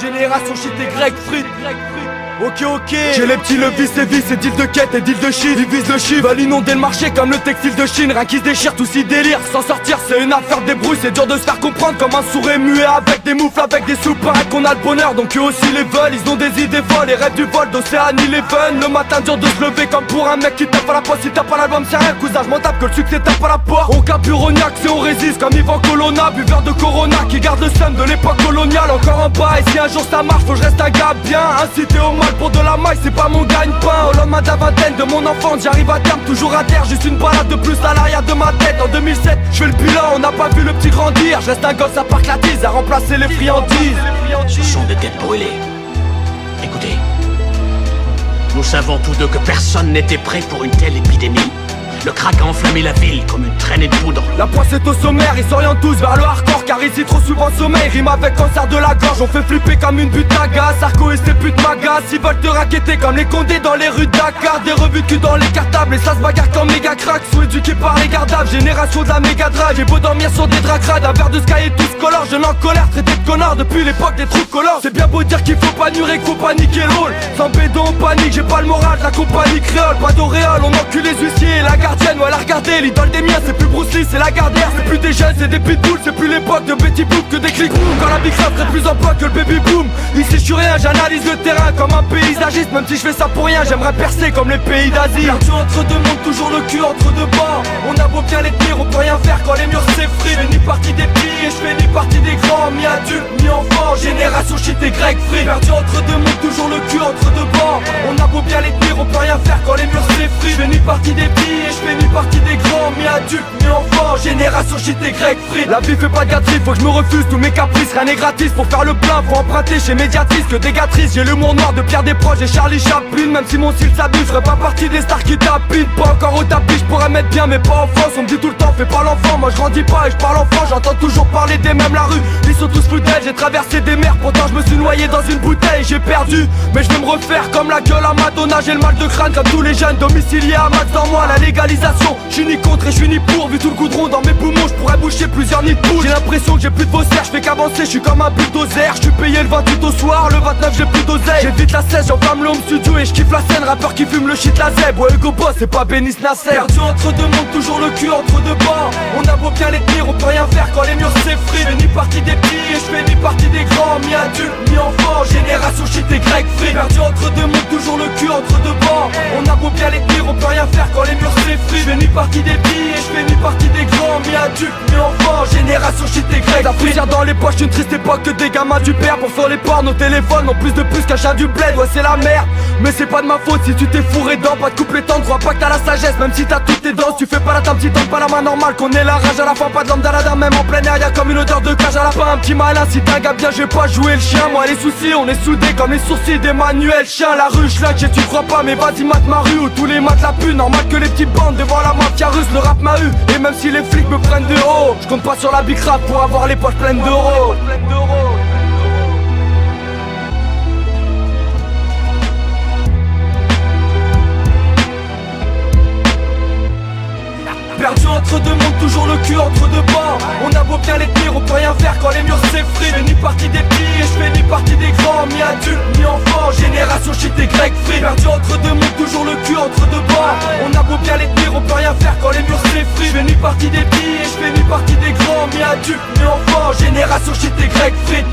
Génération shit et grec frites. Ok, j'ai les petits levis et vis et deal de quête et deal de shit. Ils visent le chiffre, veulent inonder le marché comme le textile de Chine. Rien qui se déchire, tout si délire. S'en sortir c'est une affaire de débrouille. C'est dur de se faire comprendre comme un sourd et muet. Avec des moufles, avec des sous, pareil qu'on a le bonheur. Donc eux aussi les veulent, ils ont des idées folles. Les rêves du vol d'Océanie les fun. Le matin dur de se lever comme pour un mec qui tape à la poste. Si t'as pas l'album c'est rien, cousin, je m'en tape que le succès tape à la porte. On caburoniaque c'est on résiste comme Ivan Colonna. Buveur de Corona qui garde le seum de l'époque coloniale. Encore en bas et si un jour ça marche faut que je reste un gars bien. Incité au mal pour de la maille c'est pas mon gagne-pain. Au lendemain de la vingtaine de mon enfance j'arrive à terme toujours à terre. Juste une balade de plus à l'arrière de ma tête. En 2007 je fais le bilan, on n'a pas vu le petit grandir. Je reste un gosse à Parc Latise à remplacer les friandises. Ce sont des têtes brûlées. Écoutez, nous savons tous deux que personne n'était prêt pour une telle épidémie. Le crack a enflammé la ville comme une traînée de poudre. La poisse est au sommaire, ils s'orientent tous vers le hardcore. Car ici trop souvent sommeil, rime avec cancer de la gorge. On fait flipper comme une butte à gaz. Sarko et ses putes m'agacent. Ils veulent te raqueter comme les condés dans les rues de Dakar. Des revues de cul dans les cartables et ça se bagarre comme méga crack. Sous éduqués par les gardables, génération de la méga drive. J'ai beau dormir sur des draps crades, un verre de sky et tous color. Je en colère, traité de connard depuis l'époque des trous colors. C'est bien beau dire qu'il faut pas nurer, qu'il faut paniquer le rôle. Sans bédon on panique, j'ai pas le moral de la compagnie créole. Pas d'auréole, on encule les huissiers et la gardienne, ouais la regarder, l'idole des miens c'est plus Bruce Lee, c'est la Gardère. C'est plus des jeunes, c'est des pitbulls, c'est plus l'époque de Betty Boop que des clics boom. Quand la big rap ferait plus en poids que le baby boom. Ici je suis rien, j'analyse le terrain comme un paysagiste. Même si je fais ça pour rien, j'aimerais percer comme les pays d'Asie. Perdu entre deux mondes, toujours le cul entre deux bords. On a beau bien les tenir, on peut rien faire quand les murs s'effritent. Je fais ni partie des petits et je fais ni partie des grands. Mi adulte, mi enfant, génération shit et grec free. Perdu entre deux mondes, toujours le cul entre deux bords. On a beau bien les tenir, on peut rien faire quand les murs s'effritent. Je fais ni partie des petits et je fais ni partie des grands. Mi adulte, mi enfant, génération shit et grec free. La vie fait pas de gâterie, faut que je me refuse tous mes caprices. Rien n'est gratis, pour faire le plein faut emprunter chez Médiatrice que des gâteries. J'ai l'humour noir de Pierre Desproges et Charlie Chaplin. Même si mon style s'abuse, je ferais pas partie des stars qui tapinent. Pas encore au tapis, je pourrais mettre bien mais pas en France. On me dit tout le temps fais pas l'enfant, moi je grandis pas et je parle enfant. J'entends toujours parler des mêmes la rue, ils sont tous fidèles. J'ai traversé des mers, pourtant je me suis noyé dans une bouteille. J'ai perdu, mais je vais me refaire comme la gueule à Madonna. J'ai le mal de crâne comme tous les jeunes domiciliés à max dans moi. La légalisation, je suis ni contre et je suis ni pour. Vu tout le goudron dans mes poumons, je pourrais boucher plusieurs nids de poules. J'ai l'impression que j'ai plus de faussaires, je fais qu'avancer, je suis comme un bulldozer. Je suis payé le 28 au soir, le 29 j'ai plus d'oseille. J'évite la 16, j'enflamme l'homme studio et je kiffe la scène. Rappeur qui fume le shit la zeb, ouais Hugo Boss c'est pas Bénis Nasser. Perdu entre deux mondes, toujours le cul entre deux bords. On a beau bien les tenir, on peut rien faire quand les murs s'effritent. Je fais ni partie des petits et je fais ni partie des grands. Mi adulte, mi enfant, génération shit et grec free. Perdu entre deux mondes, toujours le cul entre deux bords. On a beau bien les tenir, on peut rien faire quand les murs s'effritent. Je fais ni partie des petits et je fais ni partie des grands. Mi adulte, mi enfant, génération shit et grec. La poussière dans les poches, une triste époque que des gamins du père. Pour faire les ports, nos téléphones ont plus de puces qu'un chat du bled. Ouais c'est la merde, mais c'est pas de ma faute si tu t'es fourré dedans. Pas de couplet temps, crois pas que t'as la sagesse. Même si t'as toutes tes dents, tu fais pas la ta petite pas la main normale. Qu'on ait la rage à la fin, pas de l'homme d'Aladin. Même en plein air y'a comme une odeur de cage à la fin. Un petit malin, si t'as un gars bien, je vais pas jouer le chien. Moi les soucis, on est soudés comme les sourcils d'Emmanuel Chien. La ruche là, tu crois pas, mais vas-y mate ma rue. Où tous les maths la pu, normal que les petites bandes devant la mafia russe. Le rap m'a eu, et même si les flics me prennent de haut, je compte pas sur la big rap pour avoir les poches pleines d'euros. Perdu entre deux mondes, toujours le cul entre deux bords. On a beau bien les tenir, on peut rien faire quand les murs s'effritent. Je fais ni partie des petits et je fais ni partie des grands. Mi adulte, mi enfant, génération shit et grec free. Perdu entre deux mondes, toujours le cul entre deux bords. On a beau bien les tenir, on peut rien faire quand les murs s'effritent. Je fais ni partie des petits et je fais ni partie des grands. Mi adulte, mi enfant, génération shit et grec free.